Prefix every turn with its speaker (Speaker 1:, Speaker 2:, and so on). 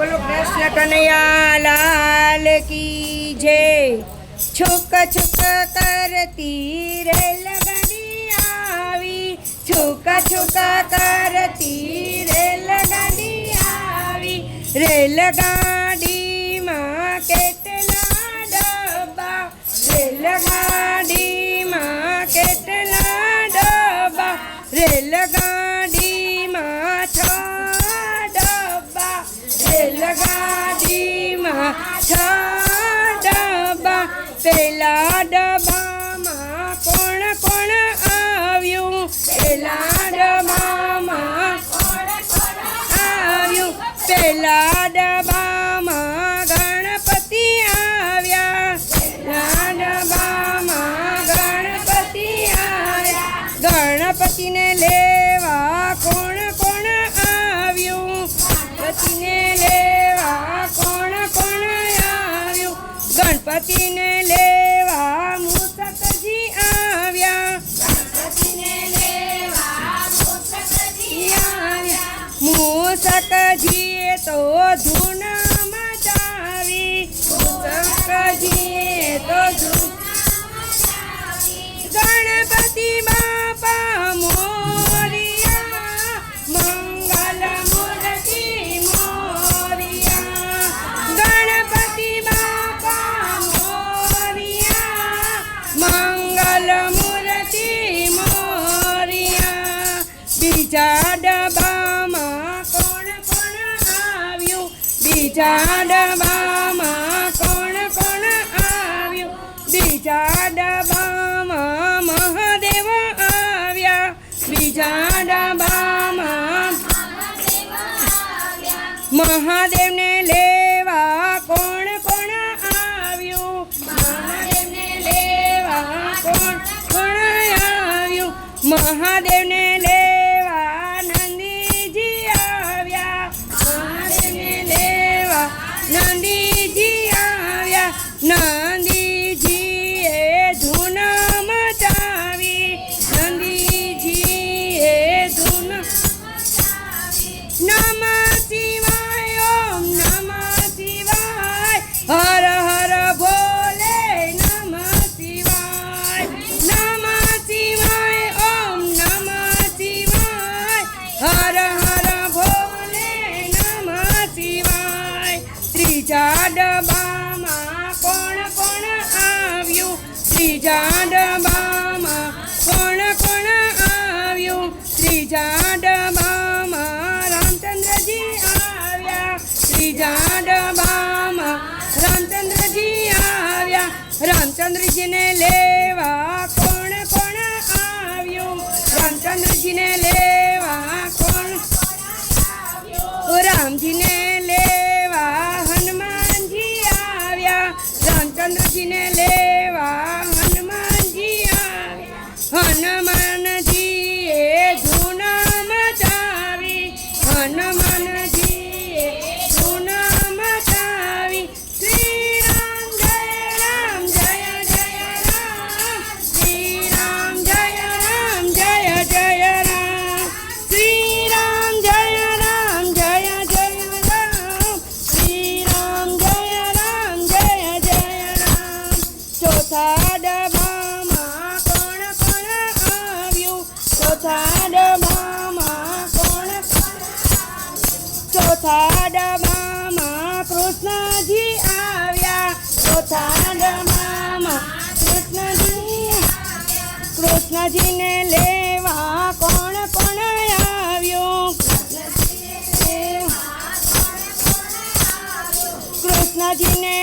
Speaker 1: बोलो कृष्ण कन्हैया लाल की जय। छुक छुक करती रेलगाड़ी आवी, छुक छुक करती रेलगाड़ी आवी। रेलगाड़ी मां केटला डब्बा, रेलगाड़ी मां केटला डब्बा। रेलगाड़ी मां छ डब्बा, रेलगाड़ी मां छ डब्बा। पेला डब्बा मां कोण कोण आव्યું, पेला डब्बा मां कोण कोण आव्યું। पेला डब्बा मां गणपति આવ્યા, पेला डब्बा मां गणपति આવ્યા। गणपति ने लेवा कोण कोण આવ્યું, गणपति ने लेवा कोण कोण આવ્યું। गणपति ने लेवा मूसकजी આવ્યા, गणपति ने लेवा मूसकजी આવ્યા। मूसकजीए तो धून मचावी, मूसकजीए तो धून मचावी। गणपति बापा मोरिया, मंगल मूर्ति मोरिया। गणपति बापा मोरिया, मंगल मूर्ति मोरिया। बीजा डब्बा मां कोण कोण આવ્યું, बीजा डब्बा मां कोण कोण આવ્યું। बीजा डब्बा मां महादेव આવ્યા, बीजा डब्बा मां महादेव ने लेवा कोण कोण આવ્યું, महादेव ने लेवा कोण कोण આવ્યું। महादेव ने लेवा नंदीजी આવ્યા, महादेव ने लेवा नंदीजी આવ્યા। नंदीजीए धून मचावी, नंदीजीए धून मचावी। नमः शिवाय ओम नमः शिवाय, हर हर भोले नमः शिवाय। नमः शिवाय ओम नमः शिवाय, हर हर भोले नमः शिवाय। त्रीजा डब्बा मां कोण कोण આવ્યું, ત્રીજા ડબ્બા માं કોણ કોણ આવ્યું। ત્રીજા ડબ્બા માं રામચંદ્રજી આવ્યા, ત્રીજા ડબ્બા માं રામચंद्रजी આવ્યા। रामचंद्रजी ने लेवा कोण कोण આવ્યું, रामचंद्रजी ने लेवा कोण આવ્યું। रामजी ने लेवा हनुमानजी આવ્યા, रामचंद्रजी ने लेवा हनुमानजी આવ્યા। हनुमानजीए धून मचावी, हनुमानजीए धून मचावी। श्री राम जय जय राम, श्री राम जय जय राम। श्री राम जय राम, श्री राम जय राम। चौथा डब्बा मां कोण कोण આવ્યું, चौथा डब्बा मां कोण कोण આવ્યું। चौथा डब्बा मां कृष्णजी આવ્યા, चौथा डब्बा मां कृष्णजी આવ્યા। कृष्णजी ने लेवा कोण कोण આવ્યું, कृष्णजी ने